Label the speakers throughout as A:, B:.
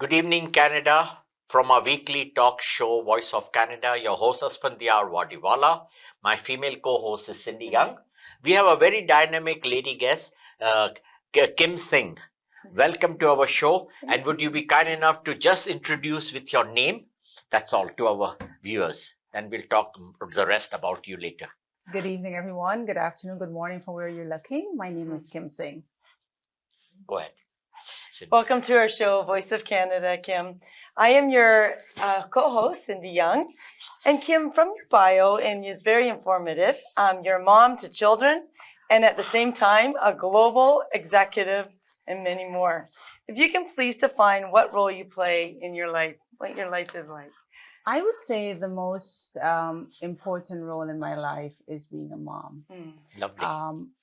A: Good evening, Canada. From our weekly talk show, Voice of Canada, your host Asphandiar Wadiwalla. My female co-host is Cindy Young. We have a very dynamic lady guest, Kim Singh. Welcome to our show. And would you be kind enough to just introduce with your name? That's all to our viewers. And we'll talk the rest about you later.
B: Good evening, everyone. Good afternoon, good morning from where you're looking. My name is Kim Singh.
A: Go ahead. Cindy.
C: Welcome to our show, Voice of Canada, Kim. I am your co-host, Cindy Young. And Kim, from your bio, and it's very informative, you're a mom to children, and at the same time, a global executive, and many more. If you can please define what role you play in your life, what your life is like.
B: I would say the most important role in my life is being a mom.
A: Lovely.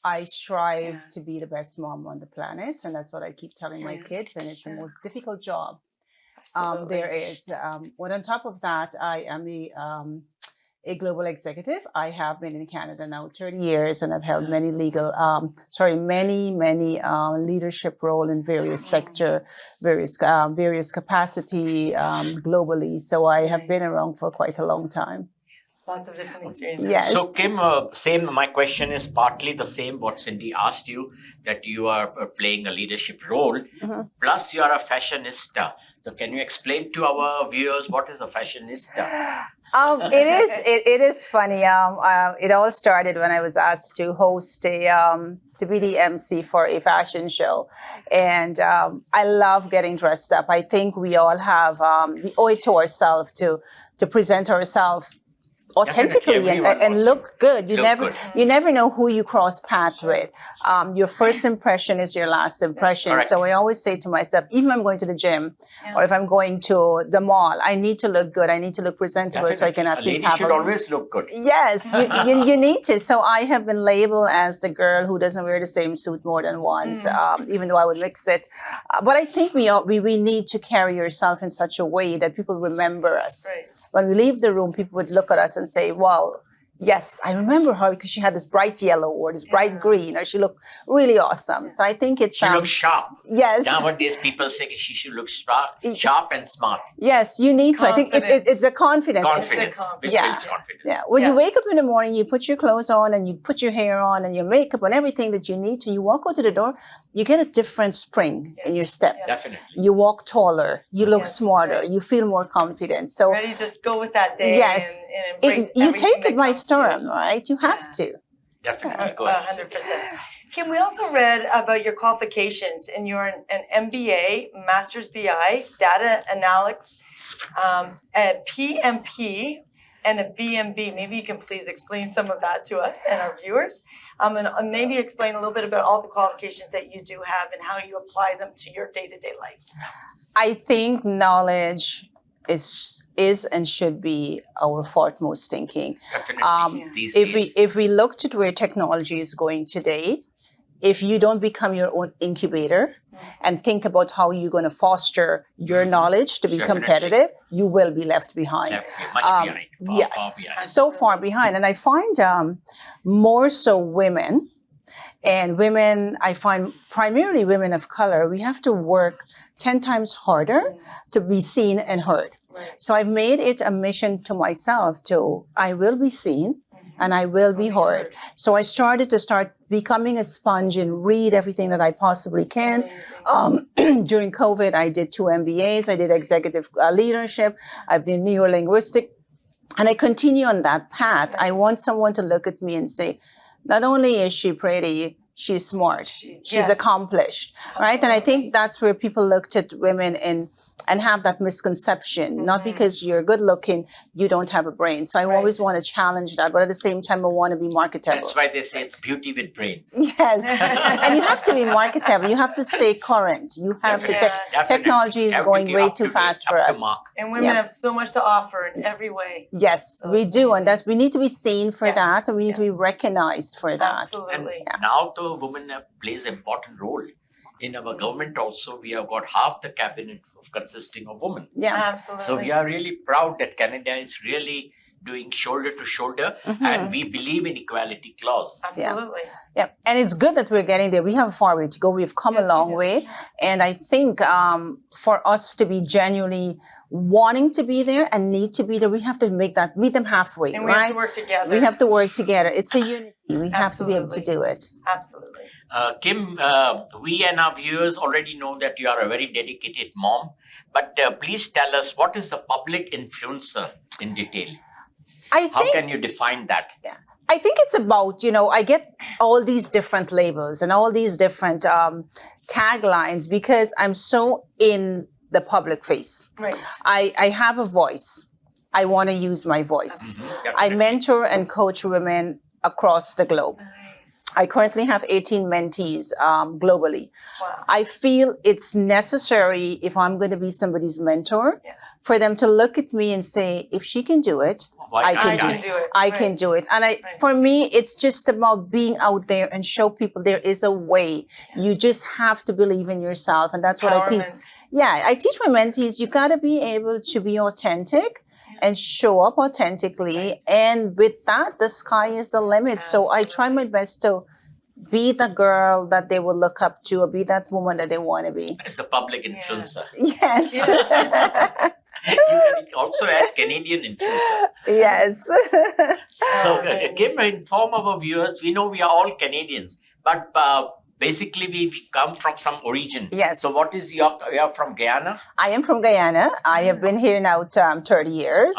B: I strive to be the best mom on the planet, and that's what I keep telling my kids, and it's the most difficult job there is. But on top of that, I am a global executive. I have been in Canada now 30 years, and I've held many leadership role in various sector, various capacity globally. So I have been around for quite a long time.
C: Lots of different experiences.
B: Yes.
A: So Kim, my question is partly the same what Cindy asked you, that you are playing a leadership role, plus you are a fashionista. So can you explain to our viewers what is a fashionista?
B: It is funny. It all started when I was asked to host to be the MC for a fashion show, and I love getting dressed up. I think we all have we owe it to ourselves to present ourselves authentically and look good. You never know who you cross paths with. Your first impression is your last impression.
A: Correct.
B: So I always say to myself, even if I'm going to the gym or if I'm going to the mall, I need to look good. I need to look presentable so I can at least have
A: should always look good.
B: Yes, you need to. So I have been labeled as the girl who doesn't wear the same suit more than once, even though I would mix it. But I think we need to carry yourself in such a way that people remember us.
C: Right.
B: When we leave the room, people would look at us and say, well, yes, I remember her because she had this bright yellow or this bright green, or she looked really awesome. So I think it's...
A: She looks sharp.
B: Yes.
A: Nowadays, people say she should look sharp and smart.
B: Yes, you need to. I think it's the confidence.
A: Confidence.
B: Yeah.
A: Confidence.
B: Yeah. When you wake up in the morning, you put your clothes on and you put your hair on and your makeup and everything that you need to. You walk out to the door, you get a different spring in your step.
C: Yes.
A: Definitely.
B: You walk taller. You look smarter. You feel more confident. So
C: ready to just go with that day.
B: Yes.
C: And embrace
B: You take it by
C: storm.
B: storm, right? You have to.
A: Definitely. Go ahead.
C: 100%. Kim, we also read about your qualifications, and you're an MBA, Master's BI, Data Analytics, a PMP, and a BMB. Maybe you can please explain some of that to us and our viewers, and maybe explain a little bit about all the qualifications that you do have and how you apply them to your day-to-day life.
B: I think knowledge is and should be our foremost thinking.
A: Definitely. These days.
B: If we looked at where technology is going today, if you don't become your own incubator and think about how you're going to foster your knowledge to be competitive, you will be left behind.
A: Much behind. Far behind.
B: So far behind. And I find more so women, and women, I find primarily women of color, we have to work 10 times harder to be seen and heard.
C: Right.
B: So I've made it a mission to myself I will be seen and I will be heard. So I started becoming a sponge and read everything that I possibly can. During COVID, I did 2 MBAs. I did executive leadership. I've done neurolinguistic. And I continue on that path. I want someone to look at me and say, not only is she pretty, she's smart, she's accomplished, right? And I think that's where people looked at women and have that misconception. Not because you're good looking, you don't have a brain. So I always want to challenge that, but at the same time, I want to be marketable.
A: That's why they say it's beauty with brains.
B: Yes, and you have to be marketable. You have to stay current. You have to. Technology is going way too fast for us.
C: And women have so much to offer in every way.
B: Yes, we do, and we need to be seen for that, and we need to be recognized for that.
C: Absolutely.
A: And now the woman plays an important role. In our government also, we have got half the cabinet consisting of women.
B: Yeah,
C: absolutely.
A: So we are really proud that Canada is really doing shoulder to shoulder, and we believe in equality clause.
C: Absolutely.
B: Yeah, and it's good that we're getting there. We have a far way to go. We've come a long way, and I think for us to be genuinely wanting to be there and need to be there, we have to meet them halfway,
C: And we
B: right?
C: have to work together.
B: We have to work together. It's a unity. We have to be able to do it.
C: Absolutely.
A: Kim, we and our viewers already know that you are a very dedicated mom, but please tell us, what is a public influencer in detail? How can you define that?
B: Yeah. I think it's about, I get all these different labels and all these different taglines because I'm so in the public face.
C: Right.
B: I have a voice. I want to use my voice. I mentor and coach women across the globe.
C: Nice.
B: I currently have 18 mentees globally.
C: Wow.
B: I feel it's necessary, if I'm going to be somebody's mentor, for them to look at me and say, if she can do it, I can do it. I can do it. And for me, it's just about being out there and show people there is a way. You just have to believe in yourself. And that's what I think. Yeah, I teach my mentees, you got to be able to be authentic and show up authentically. And with that, the sky is the limit. So I try my best to be the girl that they will look up to, or be that woman that they want to be.
A: As a public influencer.
B: Yes.
A: You can also add Canadian influencer.
B: Yes.
A: So, Kim, inform our viewers, we know we are all Canadians, but basically we come from some origin.
B: Yes.
A: So what is you are from Guyana?
B: I am from Guyana. I have been here now 30 years.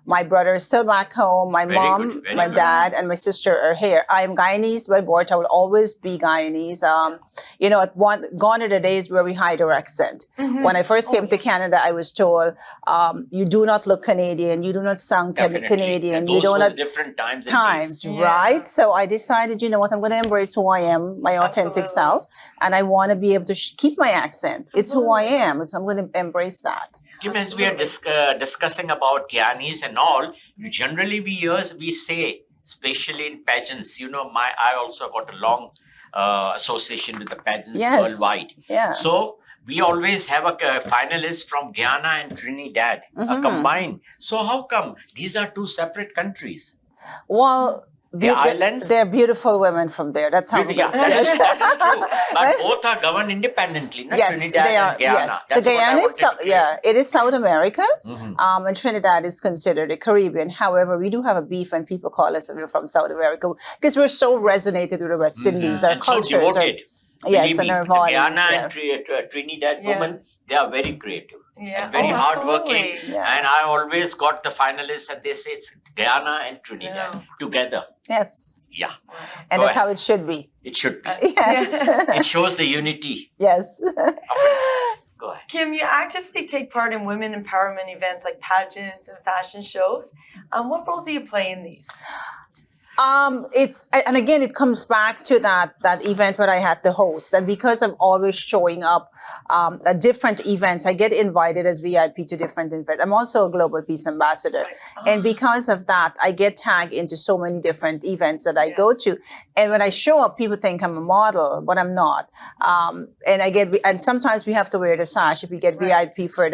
B: My brother is still back home. My mom, my dad, and my sister are here. I am Guyanese by birth. I will always be Guyanese. Gone are the days where we hide our accent. When I first came to Canada, I was told, you do not look Canadian. You do not sound Canadian.
A: And
B: you
A: those
B: do
A: were
B: not
A: different times,
B: right? So I decided, you know what, I'm going to embrace who I am, my authentic self, and I want to be able to keep my accent. It's who I am. I'm going to embrace that.
A: Kim, as we are discussing about Guyanese and all, generally we say, especially in pageants, I also got a long association with the pageants worldwide.
B: Yeah.
A: So we always have a finalist from Guyana and Trinidad, a combined. So how come these are two separate countries?
B: Well,
A: islands?
B: They're beautiful women from there. That's how we got
A: that is true. But both are governed independently, not Trinidad
B: they are.
A: and Guyana.
B: Yes. So Guyana is it is South America, and Trinidad is considered a Caribbean. However, we do have a beef when people call us we're from South America because we're so resonated with the West Indies. Our cultures
A: so devoted.
B: and our values.
A: Guyana and Trinidad women, they are very creative. And very hardworking. And I always got the finalists and they say it's Guyana and Trinidad together.
B: Yes.
A: Yeah.
B: And that's how it should be.
A: It should be.
B: Yes.
A: It shows the unity.
B: Yes.
A: Go ahead.
C: Kim, you actively take part in women empowerment events like pageants and fashion shows. What role do you play in these?
B: And again, it comes back to that event where I had the host. And because I'm always showing up at different events, I get invited as VIP to different events. I'm also a Global Peace Ambassador. And because of that, I get tagged into so many different events that I go to. And when I show up, people think I'm a model, but I'm not. And sometimes we have to wear the sash if we get VIP for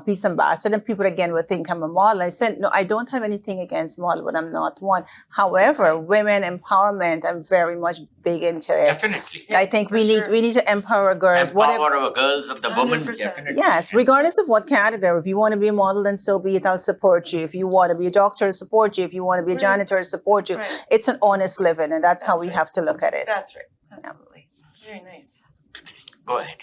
B: Peace Ambassador. And people again would think I'm a model. I said, no, I don't have anything against model, but I'm not one. However, women empowerment, I'm very much big into it.
A: Definitely.
B: I think we need to empower girls.
A: Empower our girls of the women, definitely.
B: Yes, regardless of what category. If you want to be a model, then so be it. I'll support you. If you want to be a doctor, I'll support you. If you want to be a janitor, I'll support you. It's an honest living, and that's how we have to look at it.
C: That's right. Absolutely. Very nice.
A: Go ahead.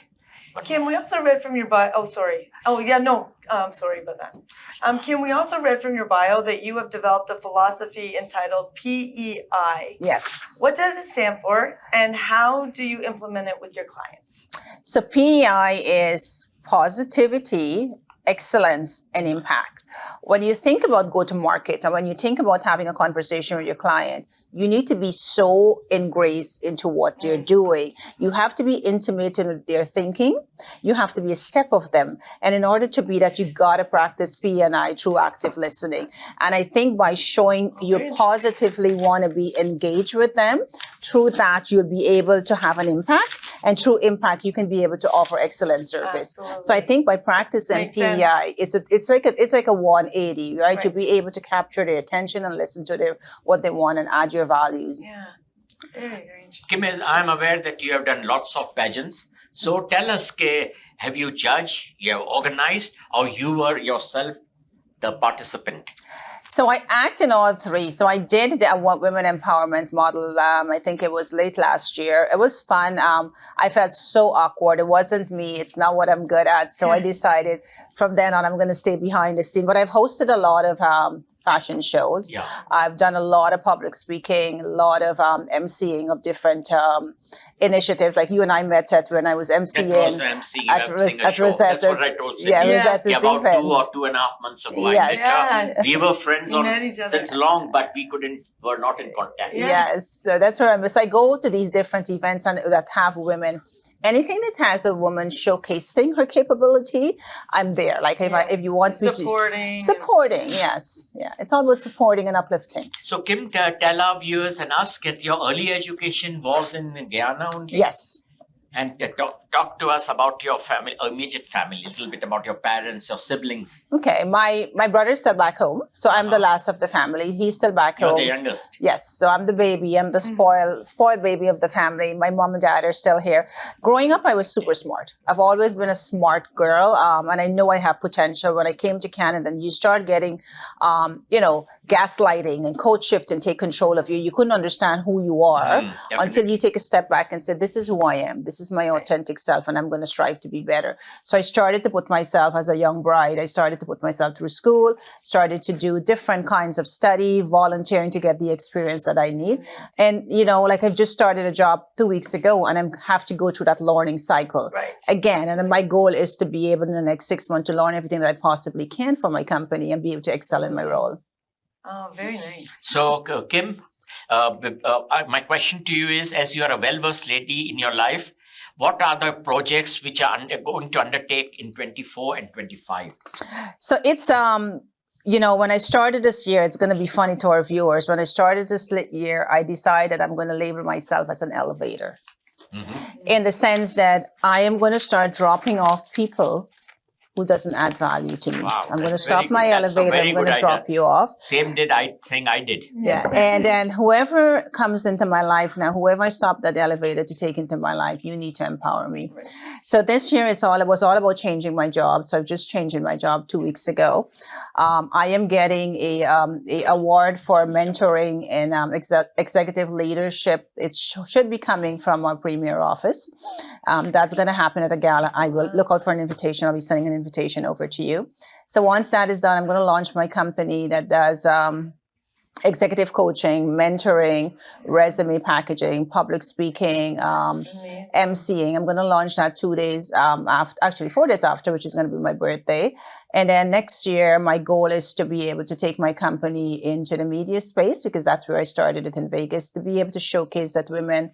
C: Kim, we also read from your bio. Oh, sorry. Oh, yeah, no. Sorry about that. Kim, we also read from your bio that you have developed a philosophy entitled PEI.
B: Yes.
C: What does it stand for, and how do you implement it with your clients?
B: So PEI is positivity, excellence, and impact. When you think about go-to-market and when you think about having a conversation with your client, you need to be so ingrained into what they're doing. You have to be intimate in their thinking. You have to be a step of them. And in order to be that, you got to practice P&I through active listening. And I think by showing you positively want to be engaged with them, through that, you'll be able to have an impact. And through impact, you can be able to offer excellent service.
C: Absolutely.
B: So I think by practicing PEI, it's like a 180, right? To
C: Right.
B: be able to capture their attention and listen to what they want and add your values.
C: Yeah. Very, very interesting.
A: Kim, I'm aware that you have done lots of pageants. So tell us, have you judged, you have organized, or you were yourself the participant?
B: So I act in all three. So I did the women empowerment model. I think it was late last year. It was fun. I felt so awkward. It wasn't me. It's not what I'm good at. So I decided from then on, I'm going to stay behind the scene. But I've hosted a lot of fashion shows.
A: Yeah.
B: I've done a lot of public speaking, a lot of MCing of different initiatives. Like you and I met at when I was MCing
A: That was MC
B: at Rosetta's.
A: That's what I told Cindy.
B: Yeah,
C: Yes.
B: Rosetta's
A: About
B: event.
A: 2 or 2.5 months ago.
B: Yes.
A: I met her. We were friends
C: We met each other.
A: since long, but were not in contact.
C: Yeah.
B: Yes, so that's where I'm. So I go to these different events that have women. Anything that has a woman showcasing her capability, I'm there. Like if you want me
C: Supporting.
B: to supporting, yes, yeah, it's all about supporting and uplifting.
A: So Kim, tell our viewers and us that your early education was in Guyana only.
B: Yes.
A: And talk to us about your family, immediate family, a little bit about your parents, your siblings.
B: Okay, my brother's still back home, so I'm the last of the family. He's still back
A: You're
B: home.
A: the youngest.
B: Yes, so I'm the baby. I'm the spoiled baby of the family. My mom and dad are still here. Growing up, I was super smart. I've always been a smart girl, and I know I have potential. When I came to Canada, and you start getting, gaslighting and code shift and take control of you, you couldn't understand who you are until you take a step back and say, "This is who I am. This is my authentic self, and I'm going to strive to be better." So I started to put myself as a young bride. I started to put myself through school, started to do different kinds of study, volunteering to get the experience that I need. And, like I've just started a job 2 weeks ago and I have to go through that learning cycle again. And my goal is to be able in the next 6 months to learn everything that I possibly can for my company and be able to excel in my role.
C: Oh, very nice.
A: So, Kim, my question to you is, as you are a well-versed lady in your life, what are the projects which are going to undertake in 24 and 25?
B: So it's, when I started this year, it's going to be funny to our viewers. When I started this year, I decided I'm going to label myself as an elevator. In the sense that I am going to start dropping off people who doesn't add value to me.
A: Wow,
B: I'm going to
A: that's
B: stop
A: very
B: my
A: good. That's a
B: elevator.
A: very
B: I'm going
A: good
B: to drop
A: idea.
B: you off.
A: Same thing I did.
B: Yeah. And then whoever comes into my life now, whoever I stop that elevator to take into my life, you need to empower me.
C: Right.
B: So this year it was all about changing my job. So I've just changed my job 2 weeks ago. I am getting a award for mentoring and executive leadership. It should be coming from our premier office. That's going to happen at a gala. I will look out for an invitation. I'll be sending an invitation over to you. So once that is done, I'm going to launch my company that does executive coaching, mentoring, resume packaging, public speaking, MCing. I'm going to launch that 2 days after, 4 days after, which is going to be my birthday. And then next year, my goal is to be able to take my company into the media space, because that's where I started it in Vegas, to be able to showcase that women,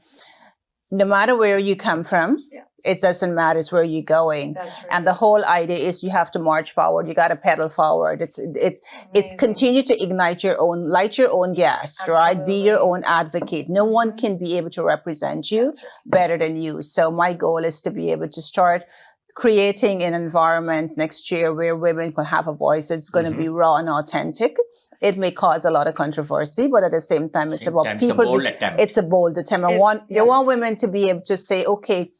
B: no matter where you come from, it doesn't matter where you're going.
C: That's right.
B: And the whole idea is you have to march forward. You got to pedal forward. It's continue to light your own gas, right? Be your own advocate. No one can be able to represent you better than you. So my goal is to be able to start creating an environment next year where women can have a voice. It's going to be raw and authentic. It may cause a lot of controversy, but at the same time, it's about people. It's a bold attempt. I want women to be able to say, okay,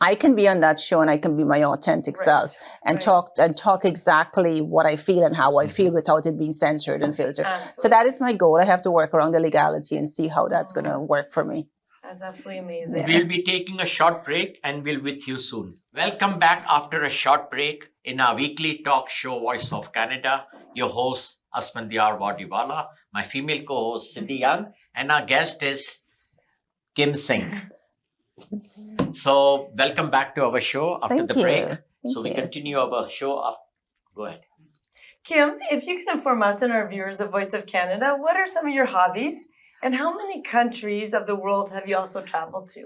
B: I can be on that show and I can be my authentic self and talk exactly what I feel and how I feel without it being censored and filtered.
C: Absolutely.
B: So that is my goal. I have to work around the legality and see how that's going to work for me.
C: That's absolutely amazing.
A: We'll be taking a short break and we'll be with you soon. Welcome back after a short break in our weekly talk show, Voice of Canada. Your host, Asphandiar Wadiwalla, my female co-host, Cindy Young, and our guest is Kim Singh. So, welcome back to our show after the break. We continue our show. Go ahead.
C: Kim, if you can inform us and our viewers of Voice of Canada, what are some of your hobbies and how many countries of the world have you also traveled to?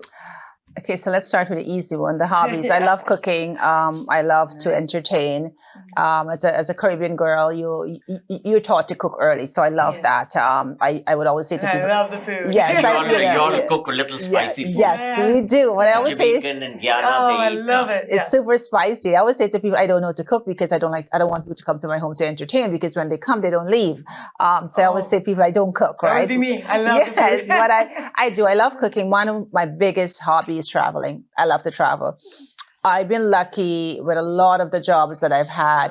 B: Okay, so let's start with the easy one, the hobbies. I love cooking. I love to entertain. As a Caribbean girl, you're taught to cook early, so I love
C: Yes.
B: that. I would always say to
C: I
B: people,
C: love the food.
B: Yes,
A: You all cook a little spicy food.
B: yes, we do. What I always say,
A: Jamaican and Guyana,
C: Oh,
A: they
C: I
A: eat,
C: love it.
B: it's
C: Yes.
B: super spicy. I always say to people, I don't know to cook because I don't want people to come to my home to entertain, because when they come, they don't leave. So I always say to people, I don't cook,
C: That
B: right?
C: would be me. I love the
B: Yes,
C: food.
B: but I do. I love cooking. One of my biggest hobbies is traveling. I love to travel. I've been lucky with a lot of the jobs that I've had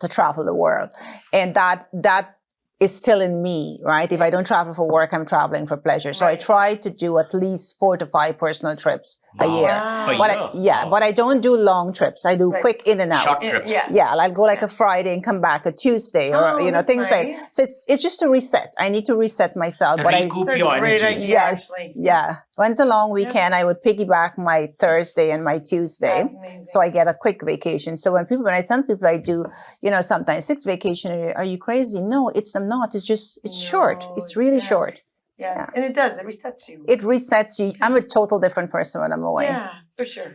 B: to travel the world, and that is still in me, right? If I don't travel for work, I'm traveling for pleasure. So I
C: Right.
B: try to do at least 4 to 5 personal trips a
A: Wow.
B: year.
C: Wow.
A: Wow.
B: But I don't do long trips. I do
C: Right.
B: quick in and out.
A: Short trips.
C: Yes.
B: Yeah, I'll go like a Friday and come back a Tuesday, or
C: Oh, that's
B: things like.
C: nice.
B: So it's just a reset. I need to reset myself. But
A: Recoup
C: It's a
A: your
C: great
A: energies.
C: idea.
B: yes,
C: actually.
B: yeah. When it's a long weekend, I would piggyback my Thursday and my Tuesday,
C: That's amazing.
B: so I get a quick vacation. So when I tell people I do, sometimes 6 vacation, are you crazy? No, I'm not. It's short.
C: No,
B: It's really
C: yes.
B: short.
C: Yes.
B: Yeah.
C: And it does. It resets you.
B: It resets you. I'm a total different person when I'm away.
C: Yeah, for sure.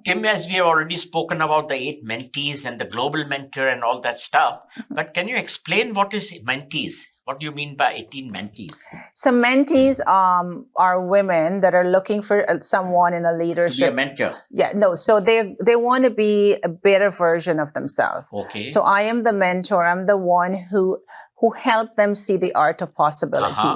A: Kim, as we have already spoken about the 8 mentees and the global mentor and all that stuff, but can you explain what is mentees? What do you mean by 18 mentees?
B: So mentees are women that are looking for someone in a
A: To be a
B: leadership.
A: mentor.
B: Yeah, no. So they want to be a better version of themselves.
A: Okay.
B: So I am the mentor. I'm the one who help them see the art of possibility.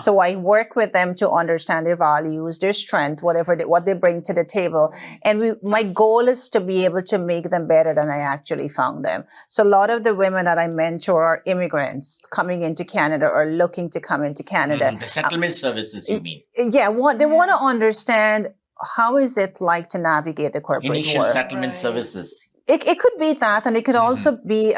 B: So I work with them to understand their values, their strength, what they bring to the table. And my goal is to be able to make them better than I actually found them. So a lot of the women that I mentor are immigrants coming into Canada or looking to come into Canada.
A: The settlement services, you mean?
B: Yeah, they want to understand, how is it like to navigate the corporate
A: Initial
B: world.
A: settlement
C: Right.
A: services.
B: It could be that, and it could also be,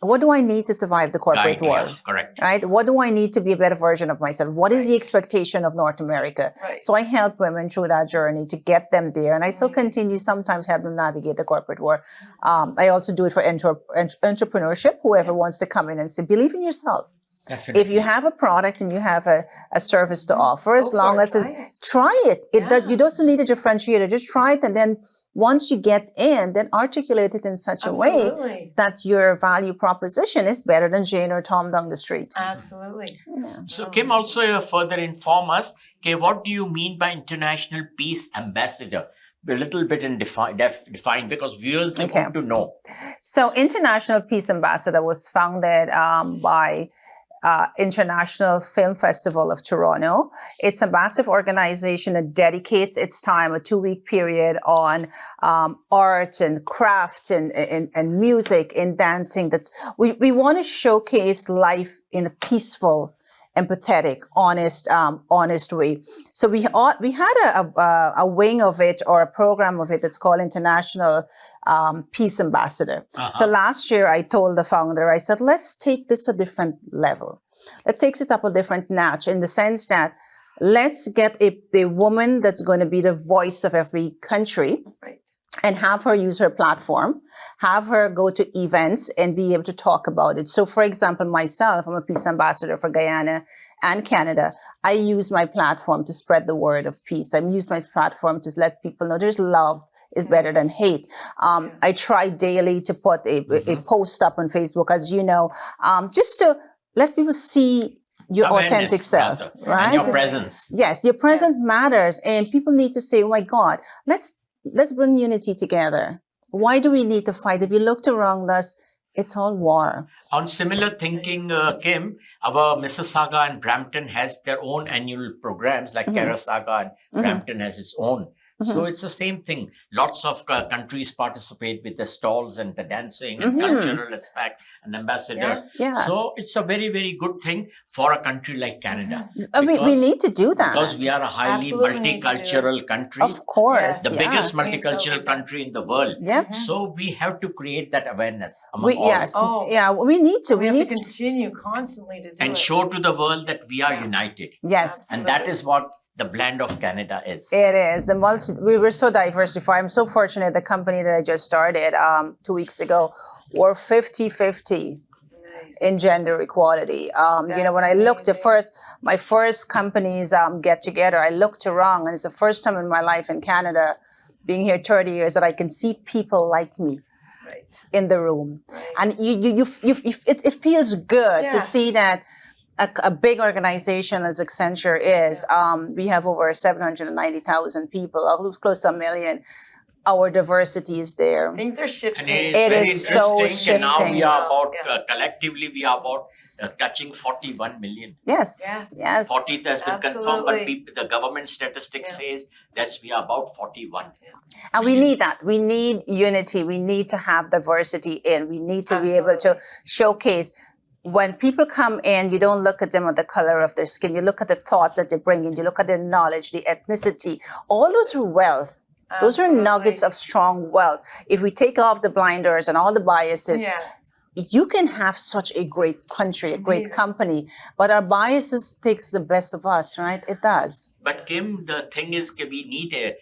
B: what do I need to survive the corporate world?
A: Yes, correct.
B: Right? What do I need to be a better version of myself? What is the
C: Right.
B: expectation of North America?
C: Right.
B: So I help women through that journey to get them there. And I still continue sometimes help them navigate the corporate world. I also do it for entrepreneurship, whoever wants to come in and say, believe in yourself.
A: Definitely.
B: If you have a product and you have a service to offer, as
C: Go for
B: long
C: it,
B: as it's,
C: try
B: try it.
C: Yeah.
B: You don't need a differentiator. Just try it, and then once you get in, then articulate it in such a way
C: Absolutely.
B: that your value proposition is better than Jane or Tom down the street.
C: Absolutely.
B: Yeah.
A: So, Kim, also further inform us, okay, what do you mean by International Peace Ambassador? A little bit in define because viewers they
B: Okay.
A: want to know.
B: So, International Peace Ambassador was founded by International Film Festival of Toronto. It's a massive organization that dedicates its time, a 2-week period, on art and craft and music and dancing. We want to showcase life in a peaceful, empathetic, honest way. So we had a wing of it, or a program of it, that's called International Peace Ambassador. So last year I told the founder, I said, let's take this to a different level. Let's take it up a different notch, in the sense that let's get a woman that's going to be the voice of every country.
C: Right.
B: And have her use her platform, have her go to events and be able to talk about it. So, for example, myself, I'm a peace ambassador for Guyana and Canada. I use my platform to spread the word of peace. I use my platform to let people know there's love is better than hate. I try daily to put a post up on Facebook, as you know, just to let people see your
A: Awareness,
B: authentic self,
A: rather,
B: right?
A: and your presence.
B: Yes, your presence
C: Yes.
B: matters, and people need to say, "Oh my God, let's bring unity together. Why do we need to fight? If you looked around us, it's all war."
A: On similar thinking, Kim, our Mississauga and Brampton has their own annual programs, like Carasaga and Brampton has its own. So it's the same thing. Lots of countries participate with the stalls and the dancing and cultural aspect and ambassador.
B: Yeah.
A: So it's a very, very good thing for a country like Canada.
B: We
A: Because-
B: need to do that.
A: Because we are a highly
C: Absolutely need to do it.
A: multicultural country.
B: Of course.
C: Yes.
A: The
B: yeah.
A: biggest
C: We need to
A: multicultural
C: celebrate that.
A: country in the world.
B: Yeah.
A: So we have to create that awareness among all.
B: Yes.
C: Oh.
B: Yeah. We need to.
C: We
B: We
C: have
B: need
C: to continue constantly to do
A: And
C: it.
A: show to the world that we are united.
B: Yes.
A: And that is what the blend of Canada is.
B: It is we were so diversified. I'm so fortunate. The company that I just started 2 weeks ago, we're 50-50. in gender equality. When I looked my first company's get together, I looked around, and it's the first time in my life in Canada, being here 30 years, that I can see people like me in the room.
C: Right.
B: And it feels good to
C: Yeah.
B: see that a big organization as Accenture is. We have over 790,000 people, close to 1 million. Our diversity is there.
C: Things are shifting.
A: And
B: It
A: very
B: is so
A: interesting. And now we
B: shifting.
A: are about,
C: Yeah.
A: collectively, we are about touching 41 million.
B: Yes.
A: 40 has been confirmed, but
C: Absolutely.
A: the government statistics says that we are about 41.
B: And we need that. We need unity. We need to have diversity in. We need to be able to showcase. When people come in, you don't look at them at the color of their skin. You look at the thoughts that they bring in. You look at their knowledge, the ethnicity. All those are wealth. Those are nuggets of strong wealth. If we take off the blinders and all the biases, you can have such a great country, a great company. But our biases takes the best of us, right? It does.
A: But Kim, the thing is, we need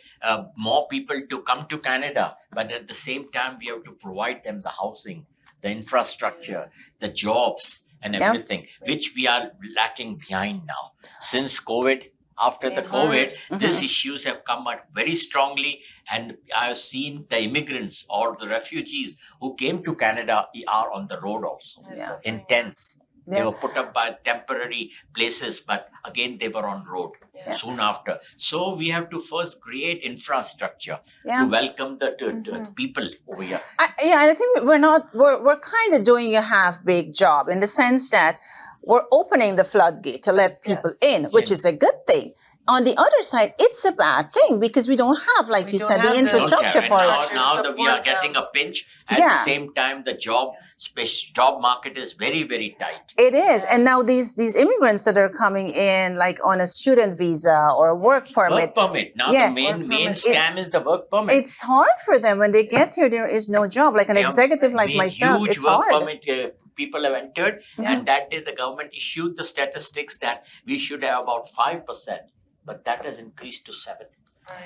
A: more people to come to Canada. But at the same time, we have to provide them the housing, the infrastructure, the jobs, and everything, which we are lacking behind now. Since COVID, after the COVID, these issues have come out very strongly, and I have seen the immigrants or the refugees who came to Canada are on the road also, in tents. They were put up by temporary places, but again they were on road soon after. So we have to first create infrastructure to welcome the people over here.
B: And I think we're kind of doing a half-baked job in the sense that we're opening the floodgate to let people in, which is a good thing. On the other side, it's a bad thing because we don't have, like you said, the infrastructure for it.
A: Now that we are getting a pinch, at the same time, the job market is very, very tight.
B: It is. And now these immigrants that are coming in, like on a student visa or a work permit.
A: Work permit. Now the main scam is the work permit.
B: It's hard for them. When they get here, there is no job. Like an executive like myself, it's hard.
A: Huge work permit people have entered. And that day the government issued the statistics that we should have about 5%. But that has increased to 7%.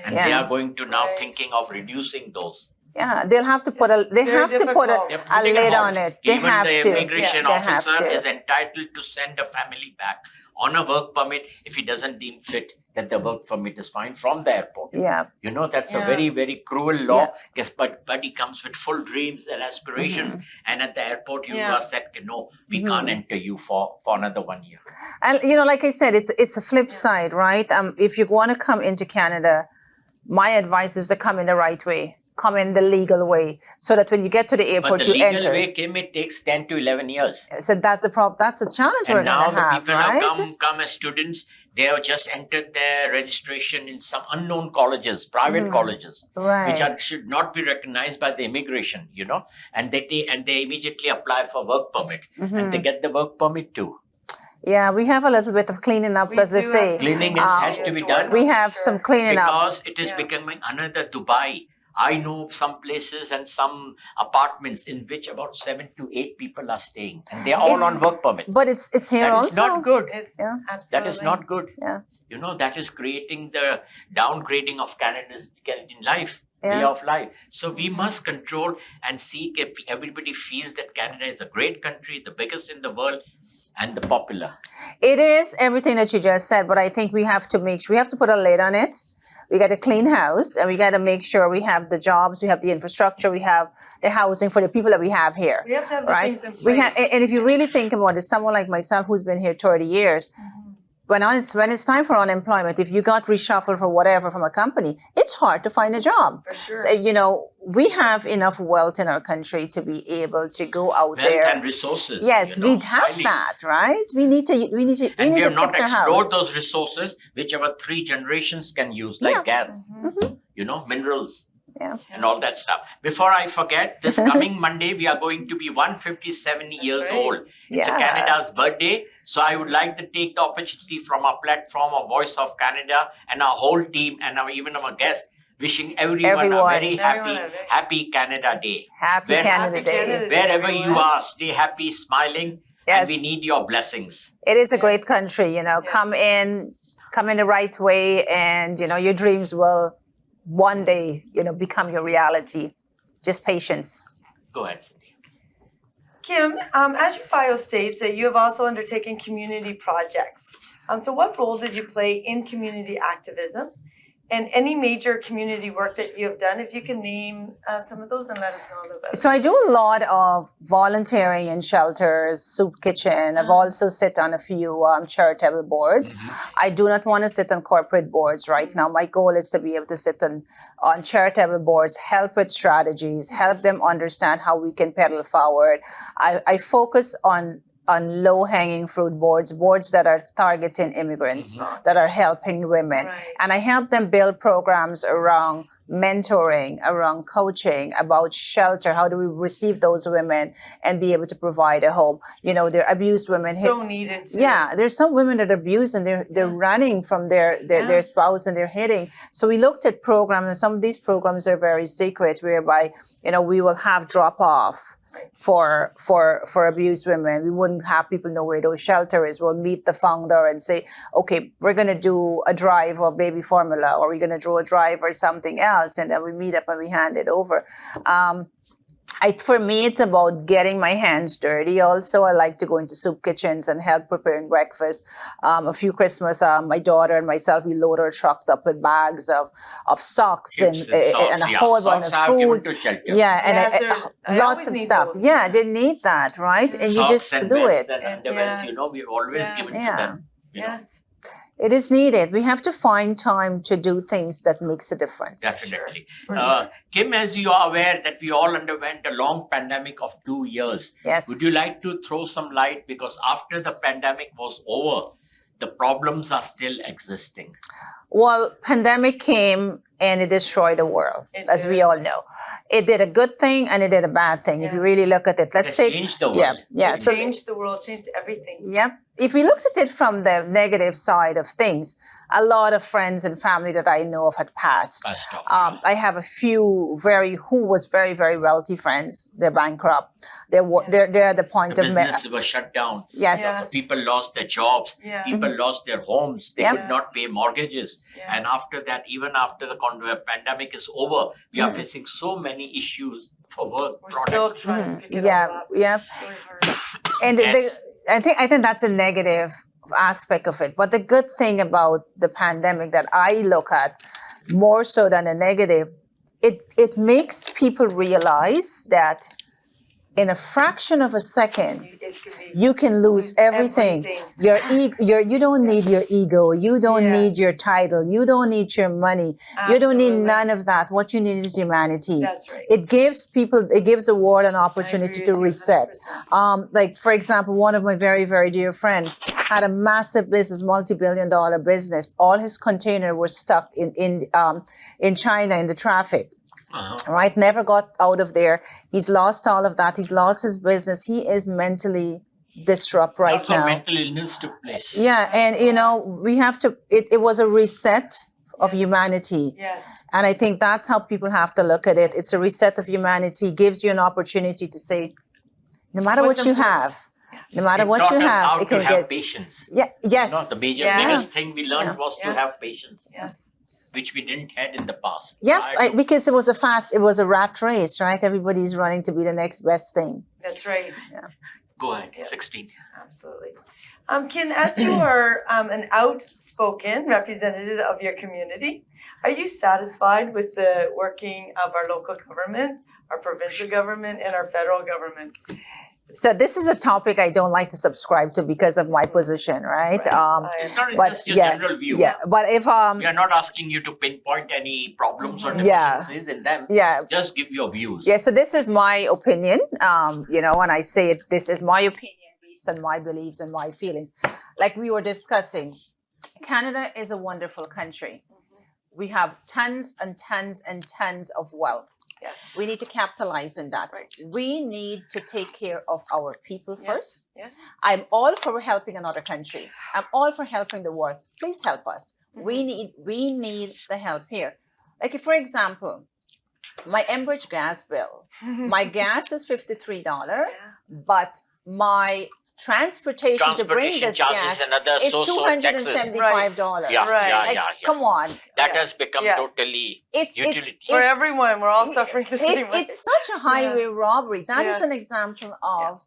A: And they are going to now thinking of reducing those.
B: Yeah, they'll have to put a lid on it. They
A: Even
B: have
A: the
B: to.
A: immigration officer is entitled to send a family back on a work permit if he doesn't deem fit that the work permit is fine from the airport.
B: Yeah.
A: That's a very, very cruel law. Yes, but he comes with full dreams and aspirations. And at the airport, you are said, no, we can't enter you for another 1 year.
B: And, like I said, it's a flip side, right? If you want to come into Canada, my advice is to come in the right way. Come in the legal way, so that when you get to the airport, you enter.
A: But the legal way, Kim, it takes 10 to 11 years.
B: So that's the problem. That's a challenge we're going to have,
A: And now the people
B: right?
A: have come as students. They have just entered their registration in some unknown colleges, private colleges, which should not be recognized by the immigration, And they immediately apply for work permit, and they get the work permit too.
B: Yeah, we have a little bit of cleaning up, as they say.
A: Cleaning has to be done.
B: We have some cleaning up.
A: Because it is becoming another Dubai. I know some places and some apartments in which about 7 to 8 people are staying, and they are all on work permits.
B: But it's here also.
A: That is not good.
C: Absolutely.
A: That is not good.
B: Yeah.
A: That is creating the downgrading of Canada's Canadian life, way of life. So we must control and seek if everybody feels that Canada is a great country, the biggest in the world, and the popular.
B: It is everything that you just said, but I think we have to put a lid on it. We got to clean house, and we got to make sure we have the jobs, we have the infrastructure, we have the housing for the people that we have here.
C: We have to have the things in place.
B: And if you really think about it, someone like myself who's been here 30 years, when it's time for unemployment, if you got reshuffled for whatever from a company, it's hard to find a job.
C: For sure.
B: So, we have enough wealth in our country to be able to go out there.
A: Wealth and resources.
B: Yes, we'd have that, right? We need to
A: and we have not
B: fix our house.
A: explored those resources which our 3 generations can use, like gas, minerals. And all that stuff. Before I forget, this coming Monday, we are going to be 157 years old. It's Canada's birthday. So I would like to take the opportunity from our platform of Voice of Canada and our whole team and even our guests, wishing everyone a very happy Canada Day.
B: Happy Canada Day.
A: Wherever you are, stay happy, smiling, and we need your blessings.
B: It is a great country, come in the right way, and, your dreams will one day, become your reality. Just patience.
A: Go ahead, Cindy.
C: Kim, as your bio states that you have also undertaken community projects. So what role did you play in community activism? And any major community work that you have done, if you can name some of those and let us know a little bit.
B: So I do a lot of volunteering in shelters, soup kitchen. I've also sit on a few charitable boards. I do not want to sit on corporate boards right now. My goal is to be able to sit on charitable boards, help with strategies, help them understand how we can pedal forward. I focus on low-hanging fruit boards that are targeting immigrants, that are helping women.
C: Right.
B: And I help them build programs around mentoring, around coaching, about shelter. How do we receive those women and be able to provide a home? You know, they're abused women.
C: So needed too.
B: Yeah, there's some women that are abused and they're running from their spouse and they're hitting. So we looked at programs, and some of these programs are very secret, whereby, you know, we will have drop off for abused women. We wouldn't have people know where those shelter is. We'll meet the founder and say, okay, we're going to do a drive of baby formula, or we're going to do a drive or something else. And then we meet up and we hand it over. For me, it's about getting my hands dirty. Also, I like to go into soup kitchens and help preparing breakfast. A few Christmas, my daughter and myself, we load our truck up with bags of socks and a whole bunch of food. Yeah, and lots of stuff.
C: Those.
B: Yeah, they need that, right? And you just do it.
A: And underwears, you know, we've always given to them.
C: Yes.
B: It is needed. We have to find time to do things that makes a difference.
A: Definitely.
C: Sure.
A: Kim, as you are aware that we all underwent a long pandemic of 2 years.
B: Yes.
A: Would you like to throw some light? Because after the pandemic was over, the problems are still existing.
B: Well, pandemic came and it destroyed the world, as we all know. It did a good thing and it did a bad thing. If you really look at it,
A: Changed the world.
C: It changed the world, changed everything.
B: Yep. If we looked at it from the negative side of things, a lot of friends and family that I know of had passed. I have a few who was very, very wealthy friends. They're bankrupt. They're at the point
A: the
B: of
A: businesses were shut down.
B: Yes.
A: People lost their jobs. People lost their homes. They could not pay mortgages. And after that, even after the pandemic is over, we are facing so many issues for work.
C: We're still trying to pick it up.
B: Yeah. And I think that's a negative aspect of it. But the good thing about the pandemic that I look at more so than a negative, it makes people realize that in a fraction of a second, you can lose everything. You don't need your ego. You don't need your title. You don't need your money. You don't need none of that. What you need is humanity.
C: That's right.
B: It gives the world an opportunity to reset. Like, for example, one of my very, very dear friends had a massive business, multi-billion-dollar business. All his containers were stuck in China in the traffic. Right, never got out of there. He's lost all of that. He's lost his business. He is mentally disrupted right now.
A: Mental illness took place.
B: Yeah, and you know, we have to. It was a reset of humanity.
C: Yes.
B: And I think that's how people have to look at it. It's a reset of humanity. Gives you an opportunity to say, no matter what you have, no matter what you have,
A: it can have patience.
B: Yeah. Yes.
A: The biggest thing we learned was to have patience.
C: Yes.
A: Which we didn't had in the past.
B: Yeah, because it was a rat race, right? Everybody's running to be the next best thing.
C: That's right.
B: Yeah.
A: Go ahead, 16.
C: Absolutely. Ken, as you are an outspoken representative of your community, are you satisfied with the working of our local government, our provincial government, and our federal government?
B: So this is a topic I don't like to subscribe to because of my position, right?
A: It's not just your general view.
B: Yeah, but if
A: we are not asking you to pinpoint any problems or deficiencies in them.
B: Yeah,
A: just give your views.
B: Yeah, so this is my opinion. You know, when I say it, this is my opinion based on my beliefs and my feelings. Like we were discussing, Canada is a wonderful country. We have tons and tons and tons of wealth.
C: Yes.
B: We need to capitalize on that.
C: Right.
B: We need to take care of our people first.
C: Yes.
B: I'm all for helping another country. I'm all for helping the world. Please help us. We need the help here. Like if, for example, my Enbridge gas bill, my gas is $53, but my transportation to bring this gas is $275. Come on.
A: That has become totally utility.
C: For everyone, we're all suffering the same way.
B: It's such a highway robbery. That is an example of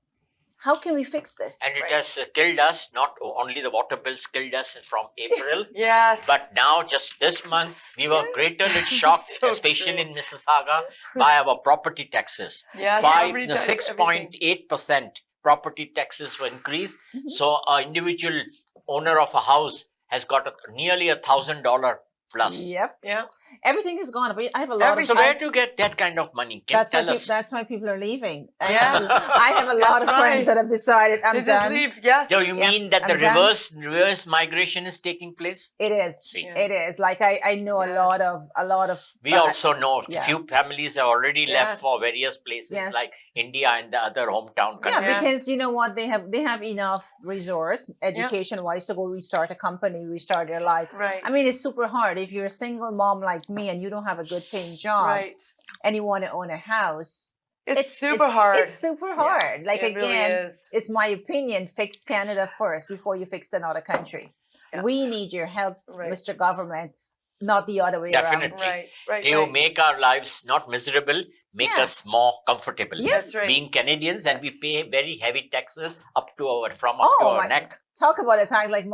B: How can we fix this?
A: And it
C: Right.
A: has killed us. Not only the water bills killed us from April,
C: Yes.
A: but now just this month we were greatly shocked,
C: So
A: especially
C: true.
A: in Mississauga, by our property taxes.
C: yes, every time,
A: Six
C: everything.
A: point 8% property taxes were increased.
B: Mhm.
A: So an individual owner of a house has got nearly $1,000 plus.
B: Yep.
C: Yeah.
B: Everything is gone. But I have a lot
C: Everything.
A: So
B: of.
A: where to get that kind of money? Can
B: That's why.
A: tell us.
B: That's why people are leaving.
C: Yes.
B: I have a lot of
C: That's
B: friends
C: right.
B: that have decided I'm
C: They just
B: done.
C: leave. Yes.
A: So you
B: Yeah,
A: mean that
B: I'm
A: the
B: done.
A: reverse migration is taking place?
B: It is.
A: See.
C: Yes.
B: It is. Like I know
C: Yes.
B: a lot of.
A: We also know
B: yeah.
A: a few families have already left
C: Yes.
A: for various places
B: Yes.
A: like India and the other hometown
B: Yeah,
A: countries.
C: Yes.
B: because you know what, they have enough resource education wise to go restart a company, restart their life.
C: Right.
B: I mean, it's super hard if you're a single mom like me and you don't have a good paying job
C: right.
B: and you want to own a house.
C: It's super hard.
B: It's super hard. Like
C: it really
B: again,
C: is.
B: it's my opinion. Fix Canada first before you fix another country.
C: Yeah.
B: We need your help,
C: Right.
B: Mr. Government, not the other way
A: Definitely.
B: around.
C: Right. Right.
A: You
C: right.
A: make our lives not miserable, make
B: Yeah.
A: us more comfortable.
B: Yeah.
C: That's right.
A: Being Canadians, and we
C: Yes.
A: pay very heavy taxes up to our
B: Oh my!
A: neck.
B: Talk about a tax. Like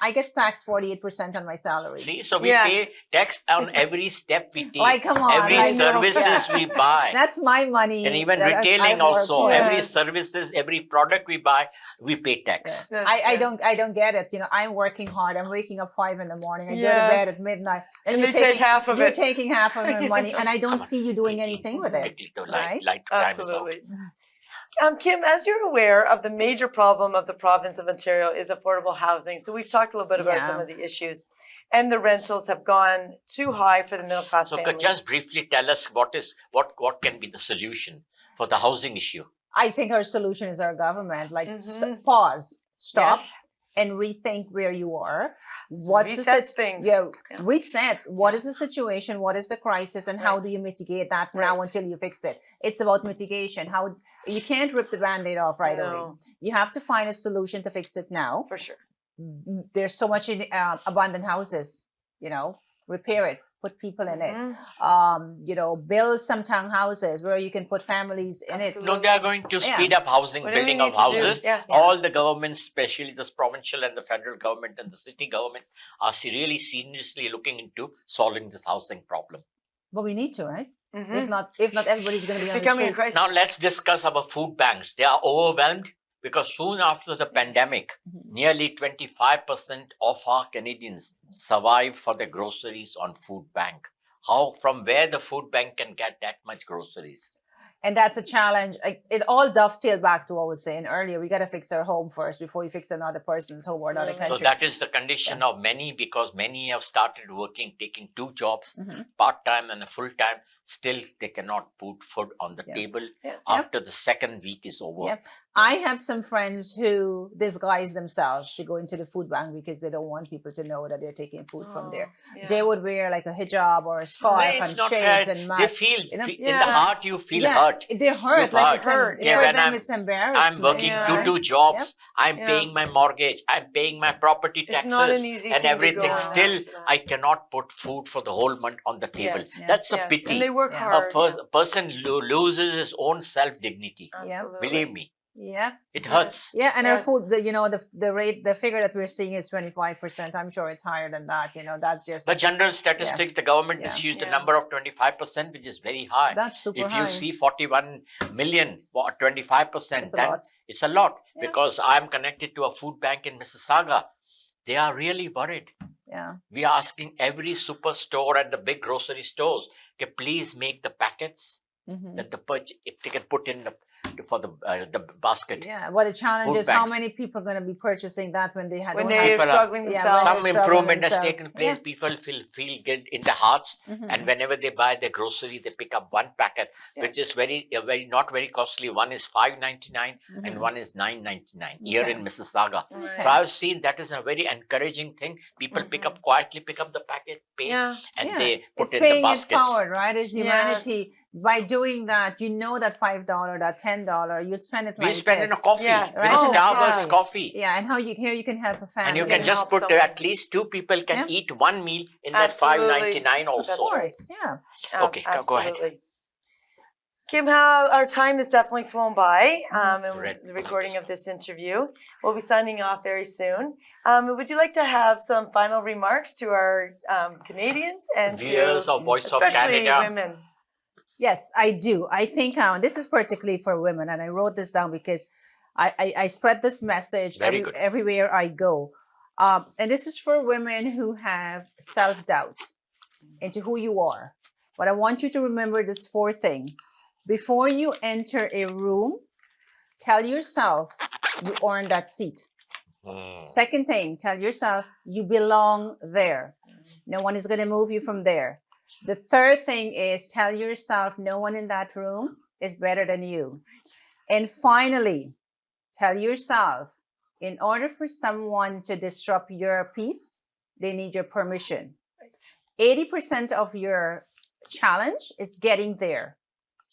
B: I get taxed 48% on my salary.
A: See, so we
C: Yes.
A: pay tax on every step we take,
B: Like, come on,
A: every
B: like,
A: services we buy.
B: That's my money.
A: And even
B: that
A: retailing
B: I've worked
A: also,
B: for.
A: every
C: Yes.
A: services, every product we buy, we pay tax.
B: Yeah.
C: Yes,
B: I
C: yes.
B: don't get it. You know, I'm working hard. I'm waking up 5 a.m. I go to
C: Yes.
B: bed at midnight,
C: And
B: you're
C: they take half of
B: you're
C: it.
B: taking half of my money, and I don't
A: Come on,
B: see you doing
A: quickly,
B: anything with it.
A: quickly to
B: right?
A: light time is out.
C: Absolutely. Kim, as you're aware of the major problem of the province of Ontario is affordable housing. So we've talked a little bit about
B: Yeah.
C: some of the issues. And the rentals have gone too high for the middle class
A: So
C: family.
A: just briefly tell us what can be the solution for the housing issue.
B: I think our solution is our government. Like,
C: Mhm.
B: pause, stop,
C: Yes.
B: and rethink where you are. What's
C: Resets things.
B: Yeah,
C: Yeah.
B: reset. What is the situation? What is the crisis? And how
C: Right.
B: do you mitigate that now
C: Right.
B: until you fix it? It's about mitigation. How you can't rip the band-aid off right away.
C: No,
B: You have to find a solution to fix it now.
C: for sure.
B: There's so much in abandoned houses. You know, repair it. Put people in it.
C: Mhm.
B: You know, build some townhouses where you can put families in it.
C: Absolutely.
A: No, they are going to
B: Yeah.
A: speed up housing,
C: Whatever
A: building
C: you
A: of
C: need to do.
A: houses.
C: Yes.
A: All the governments, especially the provincial and the federal government and the city governments, are really seriously looking into solving this housing problem.
B: But we need to, right?
C: Mhm.
B: If not, everybody's going to be
C: It's
B: on the
C: becoming a
B: street.
C: crisis.
A: Now let's discuss our food banks. They are overwhelmed because soon after the pandemic,
B: Mhm.
A: nearly 25% of our Canadians survive for their groceries on food bank. From where the food bank can get that much groceries?
B: And that's a challenge. It all dovetailed back to what I was saying earlier. We got to fix our home first before we fix another person's home or another
C: Absolutely.
B: country.
A: So that is the condition of many, because many have started working, taking 2 jobs,
B: Mhm.
A: part-time and a full-time. Still, they cannot put food on the
B: Yeah.
A: table
C: Yes.
A: after the second week is over.
B: Yep. I have some friends who disguise themselves to go into the food bank because they don't want people to know that they're taking food from there.
C: Oh, yeah.
B: They would wear like a hijab or a scarf
A: No, it's
B: and
A: not
B: shades
A: fair.
B: and
A: They
B: mask.
A: feel,
B: you know?
A: in
C: Yeah.
A: the heart you feel hurt.
B: They're hurt.
A: You've
B: Like
C: hurt.
B: for
C: Yeah,
A: when
B: them,
A: I'm-
B: it's embarrassing.
A: I'm working
C: Yeah.
A: two jobs. I'm
C: Yeah.
A: paying my mortgage. I'm paying my property
C: It's
A: taxes
C: not an easy
A: and
C: thing to
A: everything.
C: go
A: Still,
C: after that.
A: I cannot put food for the whole month on the table.
C: Yes.
B: Yeah.
A: That's a
C: Yes.
A: pity.
C: And they work
B: Yeah.
C: hard.
A: A person loses his own self-dignity.
C: Absolutely.
A: Believe me,
B: Yeah.
A: it
C: Yes.
A: hurts.
B: Yeah, and our
C: Yes.
B: food, the figure that we're seeing is 25%. I'm sure it's higher than that. That's just
A: The general statistics, the government
B: Yeah.
A: issues the
C: Yeah.
A: number of 25%, which is very high.
B: that's super
A: If
B: high.
A: you see 41 million or 25%,
B: It's a
A: then
B: lot.
A: it's a lot.
B: Yeah.
A: Because I'm connected to a food bank in Mississauga. They are really worried.
B: Yeah.
A: We are asking every superstore and the big grocery stores to please make the packets
B: Mhm.
A: that if they can put in for the basket.
B: Yeah. What a challenge
A: Food
B: is how
A: banks.
B: many people are going to be purchasing that when they
C: When
B: don't
C: they're
A: People are-
C: struggling
B: Yeah,
C: themselves.
B: when
A: Some
B: they're struggling
A: improvement has
B: themselves.
A: taken place. People feel good in their hearts,
B: Mhm.
A: and whenever they buy their grocery, they pick up one packet, which
C: Yes.
A: is very not very costly. One is $5.99 and
B: Mhm.
A: one is $9.99 here
B: Okay.
A: in Mississauga.
C: Right.
A: So I've seen that is a very encouraging thing. People quietly pick up the packet, pay,
C: Yeah.
A: and
B: Yeah.
A: they put
B: It's
A: in the
B: paying it
A: baskets.
B: forward, right? It's
C: Yes.
B: humanity. By doing that, that $5, that $10, you'll spend it
A: We
B: like
A: spend in a
B: this.
A: coffee,
C: Yes.
A: with
B: Right.
A: a
B: Oh,
A: Starbucks
C: yes.
A: coffee.
B: Yeah, and here you can help a family.
A: And you
C: You
A: can
C: can
A: just
C: help
A: put
C: someone.
A: at least 2 people can
B: Yeah.
A: eat one meal in that
C: Absolutely.
A: $5.99 also.
B: Of course, yeah.
A: Okay, go ahead.
C: Absolutely. Kim, how our time has definitely flown by
A: Red
C: in the
A: light
C: recording
A: is
C: of this interview. We'll be signing off very soon. Would you like to have some final remarks to our Canadians and
A: viewers
C: to
A: of Voice of
C: especially
A: Canada.
C: women?
B: Yes, I do. I think this is particularly for women, and I wrote this down because I spread this message
A: Very good.
B: everywhere I go. And this is for women who have self-doubt into who you are. But I want you to remember this four thing. Before you enter a room, tell yourself you earned that seat. Second thing, tell yourself you belong there. No one is going to move you from there. The third thing is tell yourself no one in that room is better than you. And finally, tell yourself in order for someone to disrupt your peace, they need your permission. 80% of your challenge is getting there.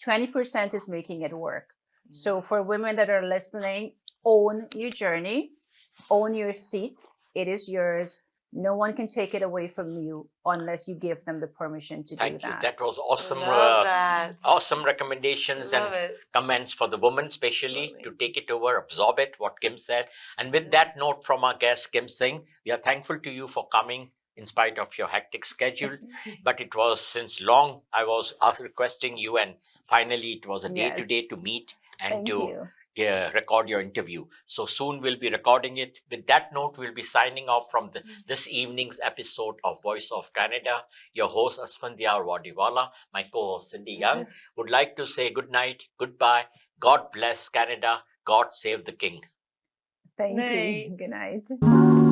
B: 20% is making it work. So for women that are listening, own your journey, own your seat. It is yours. No one can take it away from you unless you give them the permission to do
A: Thank you.
B: that.
A: That was awesome.
C: Love that.
A: Awesome recommendations
C: Love
A: and
C: it.
A: comments for the women, especially
C: Absolutely.
A: to take it over, absorb it, what Kim said. And with that note from our guest, Kim Singh, we are thankful to you for coming in spite of your hectic schedule. But it was since long I was requesting you, and finally it was a day to day to meet and
B: Thank
A: to
B: you.
A: record your interview. So soon we'll be recording it. With that note, we'll be signing off from this evening's episode of Voice of Canada. Your host, Asphandiar Wadiwalla, my co-host, Cindy Young, would like to say good night, goodbye, God bless Canada, God save the King.
B: Thank
C: Night.
B: you. Good night.